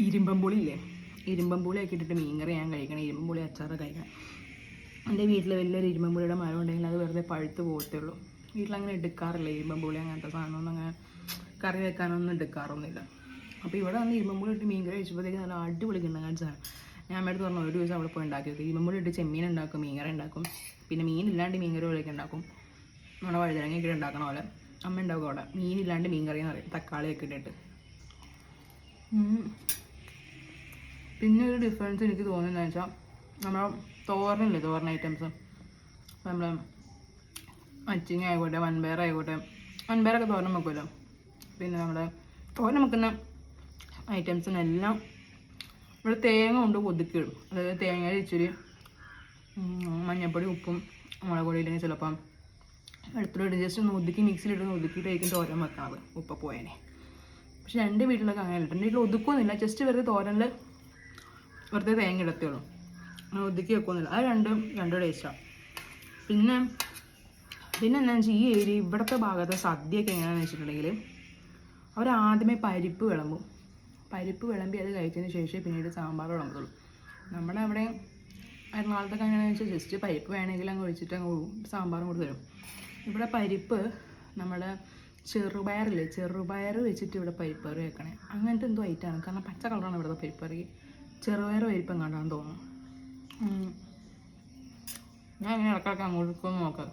ഇരുമ്പമ്പുളി ഇല്ലേ, ഇരുമ്പമ്പുളിയൊക്കെ ഇട്ടിട്ട് മീൻകറി ഞാൻ കഴിക്കണം, ഇരുമ്പമ്പുളി അച്ചാറ് കഴിക്കണം. എൻ്റെ വീട്ടിൽ വലിയൊരു ഇരുമ്പമ്പുളിയുടെ മരം ഉണ്ടെങ്കിൽ അത് വെറുതെ പഴുത്ത് പോകത്തേ ഉള്ളൂ. വീട്ടിലങ്ങനെ എടുക്കാറില്ല ഇരുമ്പമ്പുളി അങ്ങനത്തെ സാധനമൊന്നും അങ്ങനെ കറി വെക്കാനൊന്നും എടുക്കാറൊന്നുമില്ല. അപ്പോൾ ഇവിടെ വന്ന് ഇരുമ്പമ്പുളി ഇട്ട് മീൻകറി കഴിച്ചപ്പോഴത്തേക്ക് നല്ല അടിപൊളി കിണ്ണങ്ങാൻ സാധനം. ഞാൻ അമ്മയുടെ പറഞ്ഞു ഒരു ദിവസം അവിടെ പോയി ഉണ്ടാക്കി വെക്കും. ഇരുമ്പമ്പുളി ഇട്ട് ചെമ്മീൻ ഉണ്ടാക്കും, മീൻകറി ഉണ്ടാക്കും, പിന്നെ മീനില്ലാണ്ട് മീൻകറി പോലെയൊക്കെ ഉണ്ടാക്കും. നമ്മുടെ വഴുതനങ്ങയൊക്കെ ഉണ്ടാക്കണ പോലെ അമ്മ ഉണ്ടാക്കും അവിടെ. മീനില്ലാണ്ട് മീൻ കറി എന്ന് പറയും, തക്കാളിയൊക്കെ ഇട്ടിട്ട്. പിന്നെ ഒരു ഡിഫറൻസ് എനിക്ക് തോന്നുന്നതെന്ന് വെച്ചാൽ നമ്മുടെ തോരനില്ലേ, തോരൻ ഐറ്റംസ്. നമ്മൾ അച്ചിങ്ങ ആയിക്കോട്ടെ, വൻപയറായിക്കോട്ടെ, വൻപയറൊക്കെ തോരൻ വെക്കുമല്ലോ. പിന്നെ നമ്മുടെ തോരൻ വെക്കുന്ന ഐറ്റംസിനെല്ലാം ഇവിടെ തേങ്ങ കൊണ്ട് ഒതുക്കിയിടും. അതായത് തേങ്ങയിൽ ഇച്ചിരി മഞ്ഞൾപ്പൊടി, ഉപ്പും മുളക് പൊടി ഇല്ലെങ്കിൽ ചിലപ്പം വെളുത്തുള്ളി ജസ്റ്റ് ഒന്ന് ഒതുക്കി മിക്സിയിലിട്ടൊന്ന് ഒതുക്കിയിട്ടായിരിക്കും തോരൻ വെക്കാറ് ഉപ്പ പോയേനെ. പക്ഷെ എൻ്റെ വീട്ടിലൊക്കെ അങ്ങനെ ഇട്ട് എൻ്റെ വീട്ടിൽ ഒതുക്കൊന്നുമില്ല, ജസ്റ്റ് വെറുതെ തോരനിൽ വെറുതെ തേങ്ങ ഇടത്തേ ഉള്ളൂ, ഒതുക്കി വെക്കൊന്നുമില്ല. അത് രണ്ടും ടേസ്റ്റാണ്. പിന്നെ എന്താണെന്ന് വെച്ചാൽ ഈ ഏരിയ ഇവിടുത്തെ ഭാഗത്തെ സദ്യയൊക്കെ എങ്ങനെയാണെന്ന് വെച്ചിട്ടുണ്ടെങ്കിൽ അവർ ആദ്യമേ പരിപ്പ് വിളമ്പി അത് കഴിച്ചതിന് ശേഷം പിന്നീട് സാമ്പാർ വിളമ്പുള്ളൂ. നമ്മുടെ അവിടെ എറണാകുളത്തൊക്കെ എങ്ങനെയാണെന്ന് വെച്ചാൽ ജസ്റ്റ് പരിപ്പ് വേണമെങ്കിൽ അങ്ങ് ഒഴിച്ചിട്ട് അങ്ങ് സാമ്പാറും കൂടി തരും. ഇവിടെ പരിപ്പ് നമ്മുടെ ചെറുപയറില്ലേ, ചെറുപയർ വെച്ചിട്ട് ഇവിടെ പരിപ്പ് കറി വെക്കണേ. അങ്ങനത്തെ എന്തോ ഐറ്റമാണ്, കാരണം പച്ച കളറാണ് ഇവിടുത്തെ പരിപ്പ് കറി. ചെറുപയർ പരിപ്പ് എങ്ങാണ്ടാന്ന് തോന്നുന്നു. ഞാൻ ഇങ്ങനെ ഇടയ്ക്കിടയ്ക്ക് അങ്ങോട്ടേക്കൊന്ന് നോക്കാം.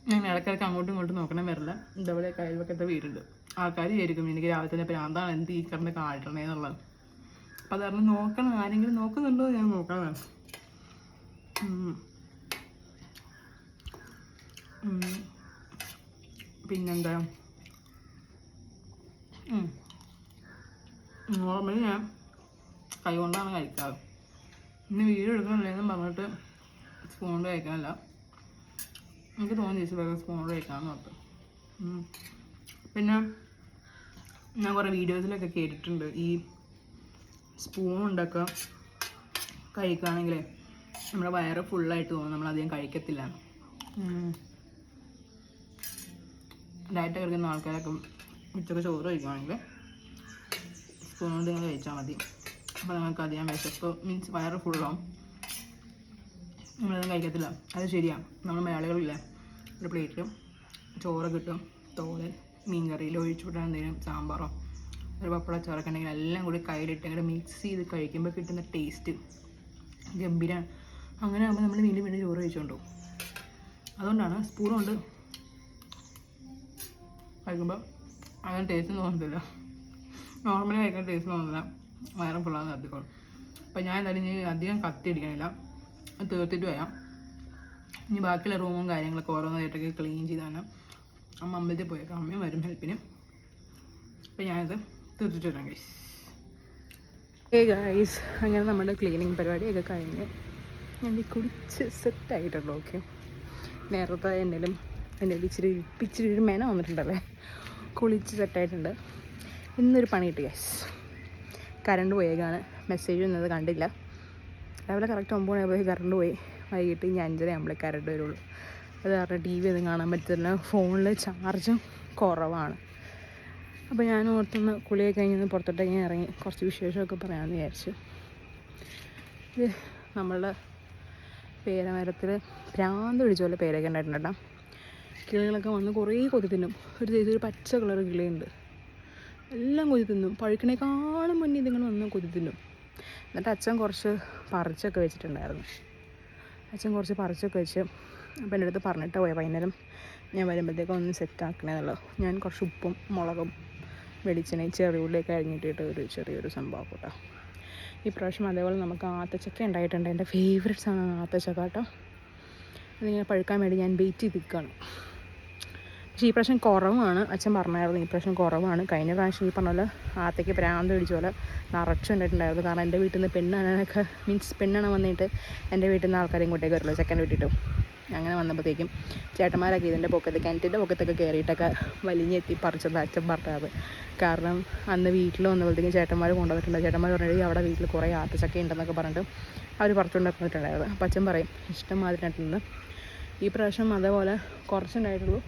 ഞാൻ ഇടയ്ക്കിടയ്ക്ക് അങ്ങോട്ടും ഇങ്ങോട്ടും നോക്കണം വരില്ല. ഇതേപോലെ കയ്യിലൊക്കെ വീടുണ്ട്. ആൾക്കാർ വിചാരിക്കും എനിക്ക് രാവിലെ തന്നെ പ്രാന്താണ് എന്ത് ഈ കിടന്ന് കാട്ടണേന്നുള്ളത്. അപ്പം അത് കാരണം നോക്കണം, ആരെങ്കിലും നോക്കുന്നുണ്ടോ ഞാൻ നോക്കണം. പിന്നെന്താ, നോർമലി ഞാൻ കൈ കൊണ്ടാണ് കഴിക്കാറ്. ഇന്ന് വീഡിയോ എടുക്കണില്ലെന്നും പറഞ്ഞിട്ട് സ്പൂൺ കൊണ്ട് കഴിക്കാനല്ല, എനിക്ക് തോന്നി ചേച്ചി വേറെ സ്പൂൺ കൊണ്ട് കഴിക്കാമെന്ന് ഓർത്ത്. പിന്നെ ഞാൻ കുറേ വീഡിയോസിലൊക്കെ കേട്ടിട്ടുണ്ട് ഈ സ്പൂൺ കൊണ്ടൊക്കെ കഴിക്കുകയാണെങ്കിൽ നമ്മുടെ വയറ് ഫുള്ളായിട്ട് തോന്നും, നമ്മളധികം കഴിക്കത്തില്ല. ഡയറ്റ് കഴിക്കുന്ന ആൾക്കാരൊക്കെ ഉച്ചക്ക് ചോറ് കഴിക്കുകയാണെങ്കിൽ സ്പൂൺ കൊണ്ട് നിങ്ങൾ കഴിച്ചാൽ മതി. അപ്പോൾ നിങ്ങൾക്ക് അധികം വിശപ്പ് മീൻസ് വയറ് ഫുള്ളാവും, നമ്മളതൊന്നും കഴിക്കത്തില്ല. അത് ശരിയാണ്. നമ്മൾ മലയാളികളില്ല, ഒരു പ്ലേറ്റിലും ചോറ് കിട്ടും, തോരൻ, മീൻ കറിയിൽ ഒഴിച്ചു വിട്ടാൽ എന്തെങ്കിലും സാമ്പാറോ ഒരു പപ്പട ചോറൊക്കെ ഉണ്ടെങ്കിൽ എല്ലാം കൂടി കയ്യിലിട്ട് അങ്ങോട്ട് മിക്സ് ചെയ്ത് കഴിക്കുമ്പോൾ കിട്ടുന്ന ടേസ്റ്റ് ഗംഭീരമാണ്. അങ്ങനെ ആകുമ്പോൾ നമ്മൾ വീണ്ടും വീണ്ടും ചോറ് കഴിച്ചുകൊണ്ടു. അതുകൊണ്ടാണ് സ്പൂൺ കൊണ്ട് കഴിക്കുമ്പോൾ അങ്ങനെ ടേസ്റ്റ് തോന്നുന്നില്ല, നോർമലി കഴിക്കാൻ ടേസ്റ്റ് തോന്നുന്നില്ല, വയറും ഫുള്ളാന്ന് കത്തിക്കോളും. അപ്പോൾ ഞാൻ എന്തായാലും ഇനി അധികം കത്തി അടിക്കണില്ല, തീർത്തിട്ട് വരാം. ഇനി ബാക്കിയുള്ള റൂമും കാര്യങ്ങളൊക്കെ ഓരോന്നായിട്ടൊക്കെ ക്ലീൻ ചെയ്താണ്. അമ്മ അമ്പലത്തിൽ പോയേക്കാം, അമ്മയും വരും ഹെൽപ്പിന്. അപ്പോൾ ഞാനിത് തീർത്തിട്ട് വരാം ഗൈസ്. ഗൈസ് അങ്ങനെ നമ്മുടെ ക്ലീനിങ് പരിപാടിയൊക്കെ കഴിഞ്ഞ് ഞാൻ കുടിച്ച് സെറ്റായിട്ടുള്ളൂ. ഓക്കെ, നേരത്തെ എൻ്റെ ഇച്ചിരി ഒരു മെന വന്നിട്ടുണ്ടല്ലേ, കുളിച്ച് സെറ്റായിട്ടുണ്ട്. ഇന്നൊരു പണി കിട്ടി ഗൈസ്. കറണ്ട് പോയേക്കാണ്, മെസ്സേജ് വന്നത് കണ്ടില്ല. രാവിലെ കറക്റ്റ് 9 മണിയാകുമ്പോൾ കറണ്ട് പോയി. വൈകിട്ട് ഇനി 5:30 ആകുമ്പോഴേ കറണ്ട് വരുള്ളൂ. അത് കാരണം TV ഒന്നും കാണാൻ പറ്റില്ല, ഫോണിൽ ചാർജും കുറവാണ്. അപ്പോൾ ഞാൻ ഓർത്തൊന്ന് കുളിയൊക്കെ കഴിഞ്ഞ് പുറത്തോട്ടേക്ക് ഇറങ്ങി കുറച്ച് വിശേഷമൊക്കെ പറയാമെന്ന് വിചാരിച്ചു. ഇത് നമ്മളുടെ പേരമരത്തിൽ ഭ്രാന്ത് പിടിച്ച പോലെ പേരൊക്കെ ഉണ്ടായിട്ടുണ്ട് കേട്ടോ. കിളികളൊക്കെ വന്ന് കുറേ കൊതി തിന്നും. ഒരു പച്ച കളർ കിളിയുണ്ട്, എല്ലാം കൊതി തിന്നും. പഴുക്കണേക്കാളും മുന്നേ ഇതിങ്ങൾ വന്ന് കൊതി തിന്നും. എന്നിട്ട് അച്ഛൻ കുറച്ച് പറിച്ചൊക്കെ വെച്ചിട്ടുണ്ടായിരുന്നു. അപ്പോൾ എൻ്റെ അടുത്ത് പറഞ്ഞിട്ട് പോയാൽ വൈകുന്നേരം ഞാൻ വരുമ്പോഴത്തേക്കും ഒന്ന് സെറ്റാക്കണേന്നുള്ളൂ. ഞാൻ കുറച്ച് ഉപ്പും മുളകും വെളിച്ചെണ്ണയും ചെറിയുള്ളിയൊക്കെ അരിഞ്ഞിട്ടിട്ട് ഒരു ചെറിയൊരു സംഭവം കേട്ടോ. ഈ പ്രാവശ്യം അതേപോലെ നമുക്ക് ആത്തച്ചക്ക ഉണ്ടായിട്ടുണ്ട്. എൻ്റെ ഫേവറേറ്റ്സാണ് ആത്തച്ചക്ക കേട്ടോ. അതിങ്ങനെ പഴുക്കാൻ വേണ്ടി ഞാൻ വെയിറ്റ് ചെയ്ത് നിൽക്കുകയാണ്. പക്ഷേ ഈ പ്രാവശ്യം കുറവാണ്, അച്ഛൻ പറഞ്ഞായിരുന്നു ഈ പ്രാവശ്യം കുറവാണ്. കഴിഞ്ഞ പ്രാവശ്യം ഈ പറഞ്ഞ പോലെ ആത്തയ്ക്ക് ഭ്രാന്ത് പിടിച്ച പോലെ നിറച്ചുണ്ടായിട്ടുണ്ടായിരുന്നു. കാരണം എൻ്റെ വീട്ടിൽ നിന്ന് പെണ്ണാണ് വന്നിട്ട് എൻ്റെ വീട്ടിൽ നിന്ന് ആൾക്കാരെ ഇങ്ങോട്ടേക്ക് വരുള്ളൂ, ചെക്കൻ്റെ വീട്ടിട്ടും. അങ്ങനെ വന്നപ്പോഴത്തേക്കും ചേട്ടന്മാരൊക്കെ ഇതിൻ്റെ കിണറ്റിൻ്റെ പൊക്കത്തൊക്കെ കയറിയിട്ടൊക്കെ വലിഞ്ഞെത്തി പറിച്ചത് അച്ഛൻ പറഞ്ഞത്. കാരണം അന്ന് വീട്ടിൽ വന്നപ്പോഴത്തേക്കും ചേട്ടന്മാർ കൊണ്ടുവന്നിട്ടുണ്ട്. ചേട്ടന്മാർ പറഞ്ഞിട്ട് അവിടെ വീട്ടിൽ കുറേ ആത്തച്ചക്ക ഉണ്ടെന്നൊക്കെ പറഞ്ഞിട്ട് അവർ പറിച്ചുകൊണ്ട് വന്നിട്ടുണ്ടായിരുന്നു. അപ്പം അച്ഛൻ പറയും ഇഷ്ടംമാതിരിട്ടുണ്ട്. ഈ പ്രാവശ്യം അതേപോലെ കുറച്ചുണ്ടായിട്ടുള്ളൂ.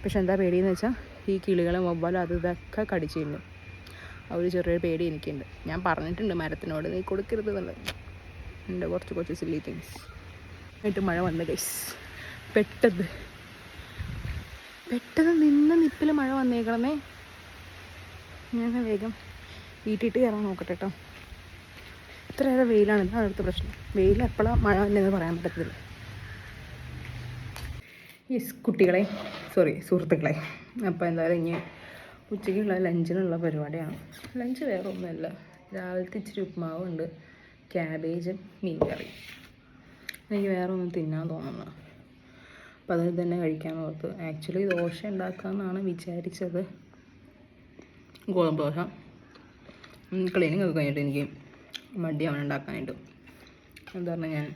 പക്ഷെ എന്താ പേടിയെന്ന് വെച്ചാൽ ഈ കിളികളും വവ്വാലും ഇതൊക്കെ കടിച്ചു തിന്നും. ആ ഒരു ചെറിയൊരു പേടി എനിക്കുണ്ട്. ഞാൻ പറഞ്ഞിട്ടുണ്ട് മരത്തിനോട് നീ കൊടുക്കരുത് എന്നുള്ളത്. എൻ്റെ കുറച്ച് സില്ലി തിങ്സ് ആയിട്ട് മഴ വന്നു ഗൈസ്. പെട്ടെന്ന് നിന്ന നിപ്പിൽ മഴ വന്നേക്കണമേ. ഞാൻ വേഗം വീട്ടിട്ട് കയറാൻ നോക്കട്ടെ കേട്ടോ. ഇത്രയേറെ വെയിലാണ്, ഇതാണ് അടുത്ത പ്രശ്നം. വെയിൽ എപ്പോഴാണ് മഴ വന്നതെന്ന് പറയാൻ പറ്റത്തില്ല. യെസ് കുട്ടികളെ, സുഹൃത്തുക്കളെ, അപ്പോൾ എന്തായാലും ഇനി ഉച്ചയ്ക്കുള്ള ലഞ്ചിനുള്ള പരിപാടിയാണ്. ലഞ്ച് വേറെ ഒന്നുമല്ല, രാവിലത്തെ ഇച്ചിരി ഉപ്പുമാവുണ്ട്, ക്യാബേജും മീൻ കറി. എനിക്ക് വേറെ ഒന്നും തിന്നാൻ തോന്നുന്നു, അപ്പോൾ അതിൽ തന്നെ കഴിക്കാൻ ഓർത്ത്. ആക്ച്വലി ദോശ ഉണ്ടാക്കാമെന്നാണ് വിചാരിച്ചത്, ഗോതമ്പ് ദോശ. ക്ലീനിങ് ഒക്കെ കഴിഞ്ഞിട്ട് എനിക്ക് മടിയാണ് ഉണ്ടാക്കാനായിട്ട്. എന്താ പറഞ്ഞാൽ ഞാൻ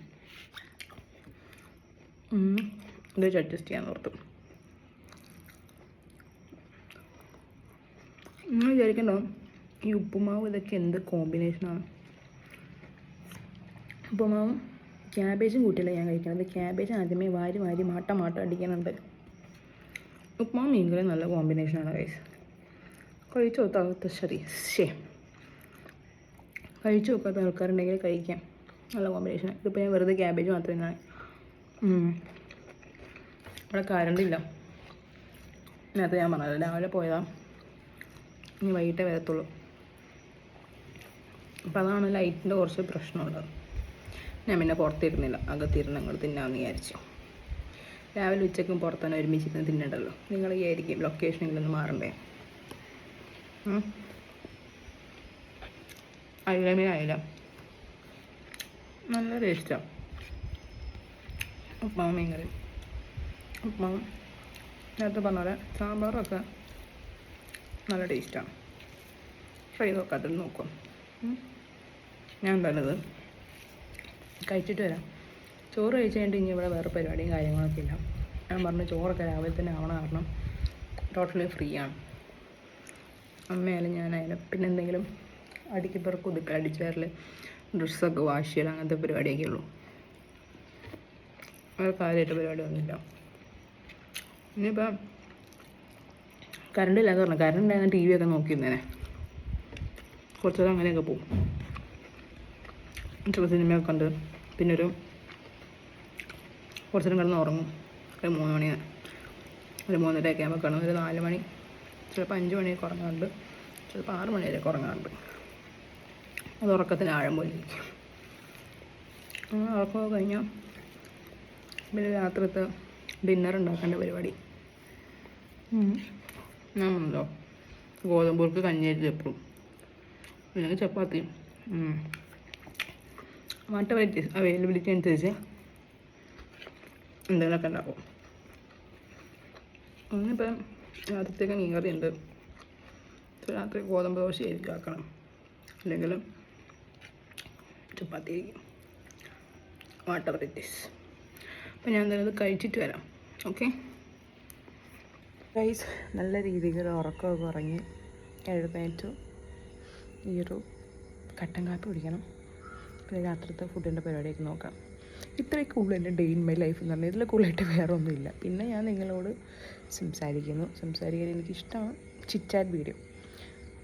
ഇത് അഡ്ജസ്റ്റ് ചെയ്യാൻ ഓർത്തു. നിങ്ങൾ വിചാരിക്കണ്ടോ ഈ ഉപ്പുമാവ് ഇതൊക്കെ എന്ത് കോമ്പിനേഷനാണ്? ഉപ്പുമാവും ക്യാബേജും കൂട്ടിയല്ല ഞാൻ കഴിക്കുന്നത്. ക്യാബേജ് ആദ്യമേ വാരി മാട്ട അടിക്കുന്നുണ്ട്. ഉപ്പുമാവും മീൻകറി നല്ല കോമ്പിനേഷനാണ് ഗൈസ്. കഴിച്ചു നോക്കാത്ത കഴിച്ചു നോക്കാത്ത ആൾക്കാരുണ്ടെങ്കിൽ കഴിക്കാം, നല്ല കോമ്പിനേഷൻ. ഇതിപ്പോൾ ഞാൻ വെറുതെ ക്യാബേജ് മാത്രമേ ഞാൻ ഇവിടെ കറണ്ടില്ല. നേരത്തെ ഞാൻ പറഞ്ഞത് രാവിലെ പോയതാണ്, ഇനി വൈകിട്ടേ വരത്തുള്ളൂ. അപ്പോൾ അതാണ് ലൈറ്റിൻ്റെ കുറച്ച് പ്രശ്നമുള്ളത്. ഞാൻ പിന്നെ പുറത്തിരുന്നില്ല, അകത്തിരുന്ന് ഞങ്ങൾ തിന്നാമെന്ന് വിചാരിച്ചു. രാവിലെ ഉച്ചയ്ക്കും പുറത്തന്നെ ഒരുമിച്ചിരുന്ന് തിന്നണ്ടല്ലോ. നിങ്ങൾ വിചാരിക്കും ലൊക്കേഷനിലൊന്ന് മാറണ്ടേ. അയില നല്ല ടേസ്റ്റാണ്. ഉപ്പുമാവും മീൻ കറി, ഉപ്പുമാവും നേരത്തെ പറഞ്ഞ പോലെ സാമ്പാറൊക്കെ നല്ല ടേസ്റ്റാണ്. ട്രൈ നോക്കാത്തത് നോക്കും. ഞാൻ എന്തായാലും കഴിച്ചിട്ട് വരാം. ചോറ് കഴിച്ച് കഴിഞ്ഞിട്ട് ഇനി ഇവിടെ വേറെ പരിപാടിയും കാര്യങ്ങളൊക്കെ ഇല്ല. ഞാൻ പറഞ്ഞു ചോറൊക്കെ രാവിലെ തന്നെ ആവണ കാരണം ടോട്ടലി ഫ്രീ ആണ്. അമ്മയായാലും ഞാനായാലും പിന്നെ എന്തെങ്കിലും അടിക്കിപ്പുറക്ക് ഒതുക്കുക, അടിച്ചു വരൽ, ഡ്രസ്സൊക്കെ വാഷ് ചെയ്യൽ, അങ്ങനത്തെ പരിപാടിയൊക്കെ ഉള്ളൂ. അത് കാര്യമായിട്ട് പരിപാടിയൊന്നുമില്ല. ഇനിയിപ്പം കറണ്ട് ഇല്ലാന്ന് പറഞ്ഞു, കറണ്ട് ഉണ്ടായിരുന്ന ടി വി ഒക്കെ നോക്കിയിരുന്നേനെ. കുറച്ചൊക്കെ അങ്ങനെയൊക്കെ പോകും. ചില സിനിമയൊക്കെ കണ്ട് പിന്നെ കുറച്ച് നേരം കിടന്ന് ഉറങ്ങും. ഒരു 3 മണി, ഒരു 3:30 ആകുമ്പോൾ കിടന്ന് ഒരു 4 മണി, ചിലപ്പോൾ 5 മണിയൊക്കെ ഉറങ്ങാറുണ്ട്, ചിലപ്പോൾ 6 മണി വരെയൊക്കെ ഉറങ്ങാറുണ്ട്. അത് ഉറക്കത്തിന് ആഴം പോലെ ഇരിക്കും. ഉറക്കമൊക്കെ കഴിഞ്ഞാൽ പിന്നെ രാത്രിത്തെ ഡിന്നർ ഉണ്ടാക്കേണ്ട പരിപാടി. ഞാൻ പറഞ്ഞല്ലോ ഗോതമ്പൂർക്ക് കഞ്ഞിയായിട്ട് എപ്പോഴും, അല്ലെങ്കിൽ ചപ്പാത്തി, മറ്റ അവൈലബിലിറ്റി അനുസരിച്ച് എന്തെങ്കിലുമൊക്കെ ഉണ്ടാക്കും. അങ്ങനിപ്പം രാത്രിത്തേക്ക് മീൻ കറി ഉണ്ട്. രാത്രി ഗോതമ്പ് ദോശ ആയിരിക്കും ആക്കണം, അല്ലെങ്കിൽ ചപ്പാത്തി ആയിരിക്കും, വാട്ടർ ഇറ്റ്. അപ്പം ഞാൻ എന്തായാലും കഴിച്ചിട്ട് വരാം. ഓക്കെ ഗൈസ്, നല്ല രീതിയിൽ ഉറക്കമൊക്കെ ഉറങ്ങി എഴുന്നേറ്റു. ഈ ഒരു കട്ടൻ കാപ്പി കുടിക്കണം, പിന്നെ രാത്രിത്തെ ഫുഡിൻ്റെ പരിപാടിയൊക്കെ നോക്കാം. ഇത്രയൊക്കെ ഉള്ളൂ എൻ്റെ ഡേ ഇൻ മൈ ലൈഫ് എന്ന് പറഞ്ഞാൽ. ഇതിൽ കൂടുതലായിട്ട് വേറെ ഒന്നുമില്ല. പിന്നെ ഞാൻ നിങ്ങളോട് സംസാരിക്കാൻ എനിക്കിഷ്ടമാണ്. ചിറ്റാറ്റ് വീഡിയോ.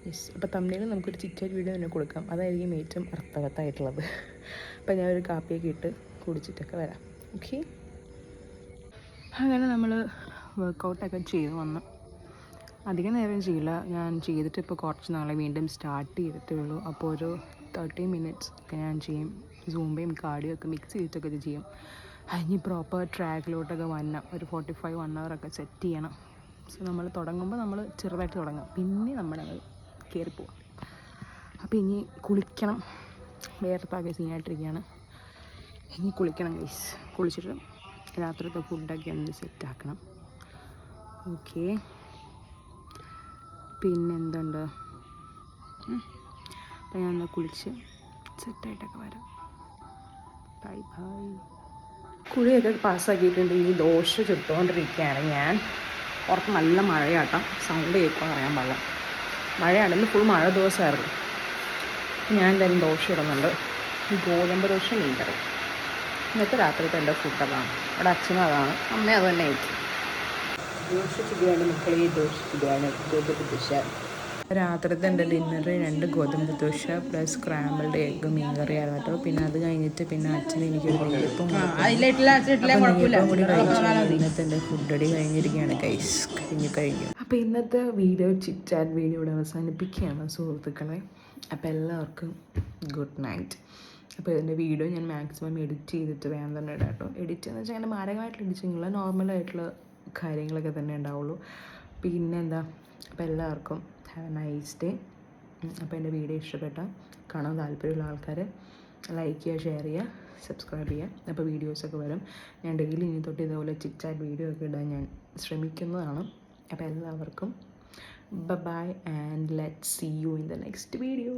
യെസ്, അപ്പോൾ തമ്മിൽ നമുക്കൊരു ചിറ്റാറ്റ് വീഡിയോ തന്നെ കൊടുക്കാം, അതായിരിക്കും ഏറ്റവും അർത്ഥവത്തായിട്ടുള്ളത്. അപ്പോൾ ഞാനൊരു കാപ്പിയൊക്കെ ഇട്ട് കുടിച്ചിട്ടൊക്കെ വരാം. ഓക്കെ, അങ്ങനെ നമ്മൾ വർക്കൗട്ടൊക്കെ ചെയ്ത് വന്നു. അധികം നേരം ചെയ്യില്ല, ഞാൻ ചെയ്തിട്ട് ഇപ്പോൾ കുറച്ച് നാളെ വീണ്ടും സ്റ്റാർട്ട് ചെയ്തിട്ടേ ഉള്ളൂ. അപ്പോൾ ഒരു 30 മിനിറ്റ്സ് ഒക്കെ ഞാൻ ചെയ്യും. സൂംബയും കാർഡിയോ ഒക്കെ മിക്സ് ചെയ്തിട്ടൊക്കെ ഇത് ചെയ്യും. അതിന് പ്രോപ്പർ ട്രാക്കിലോട്ടൊക്കെ ഒരു 45 1 hour സെറ്റ് ചെയ്യണം. സോ നമ്മൾ തുടങ്ങുമ്പോൾ നമ്മൾ ചെറുതായിട്ട് തുടങ്ങാം, പിന്നെ നമ്മളത് കയറിപ്പോവാം. അപ്പോൾ ഇനി കുളിക്കണം, വേർപ്പാകെ സീനായിട്ടിരിക്കുകയാണ്. ഇനി കുളിക്കണം ഗൈസ്. കുളിച്ചിട്ട് രാത്രിത്തെ ഫുഡൊക്കെ ഒന്ന് സെറ്റാക്കണം. ഓക്കെ, പിന്നെന്തുണ്ട്, അപ്പോൾ ഞാൻ കുളിച്ച് സെറ്റായിട്ടൊക്കെ വരാം. Bye bye. കുളിയൊക്കെ പാസ്സാക്കിയിട്ടുണ്ട്. ഈ ദോശ ചുട്ടുകൊണ്ടിരിക്കുകയാണ് ഞാൻ. പുറത്ത് നല്ല മഴയാട്ടം, സൗണ്ട് കേൾക്കുമെന്ന് അറിയാൻ പാടില്ല. മഴയാണ്, ഇന്ന് ഫുൾ മഴ ദിവസമായിരുന്നു. ഞാൻ എന്തായാലും ദോശ ഇടുന്നുണ്ട്. ഈ ഗോതമ്പ് ദോശ മീൻ കറി. ഇന്നത്തെ രാത്രിത്തെ എൻ്റെ ഫുഡ് അതാണ്. അവിടെ അച്ഛനും അതാണ്, അമ്മ അത് തന്നെ ആയിരിക്കും. ദോശ ചുടുകയാണ് മക്കളെ, ദോശ ചുടുകയാണ്. ഗോതമ്പ് ദോശ. രാത്രിത്തെ എൻ്റെ ഡിന്നർ 2 ഗോതമ്പ് ദോശ പ്ലസ് സ്ക്രാമ്പിൾഡ് എഗ്ഗ് മീൻ കറി ആയിരുന്നു കേട്ടോ. പിന്നെ അത് കഴിഞ്ഞിട്ട് പിന്നെ അച്ഛന് എനിക്കൊരു നെയ്യപ്പം കൂടി കഴിച്ചു. ഇന്നത്തെ എൻ്റെ ഫുഡ് അടി കഴിഞ്ഞിരിക്കുകയാണ് ഗൈസ്, കഴിഞ്ഞു. അപ്പോൾ ഇന്നത്തെ വീഡിയോ ചിറ്റാറ്റ് വീഡിയോ ഇവിടെ അവസാനിപ്പിക്കുകയാണ് സുഹൃത്തുക്കളെ. അപ്പോൾ എല്ലാവർക്കും ഗുഡ് നൈറ്റ്. അപ്പോൾ ഇതിൻ്റെ വീഡിയോ ഞാൻ മാക്സിമം എഡിറ്റ് ചെയ്തിട്ട് വേഗം തന്നെ ഇടാം കേട്ടോ. എഡിറ്റ് എന്ന് വെച്ചാൽ അങ്ങനെ മാരകമായിട്ടുള്ള എഡിറ്റിങ്ങില്ല, നോർമലായിട്ടുള്ള കാര്യങ്ങളൊക്കെ തന്നെ ഉണ്ടാവുള്ളൂ. പിന്നെ എന്താ, അപ്പോൾ എല്ലാവർക്കും ഹാവ് എ നൈസ് ഡേ. അപ്പോൾ എൻ്റെ വീഡിയോ ഇഷ്ടപ്പെട്ടാൽ കാണാൻ താല്പര്യമുള്ള ആൾക്കാർ ലൈക്ക് ചെയ്യുക, ഷെയർ ചെയ്യുക, സബ്സ്ക്രൈബ് ചെയ്യുക. അപ്പോൾ വീഡിയോസൊക്കെ വരും. ഞാൻ ഡെയിലി ഇനി തൊട്ട് ഇതേപോലെ ചിറ്റ് ചാറ്റ് വീഡിയോ ഒക്കെ ഇടാൻ ഞാൻ ശ്രമിക്കുന്നതാണ്. അപ്പോൾ എല്ലാവർക്കും bye and let's see you in the next video.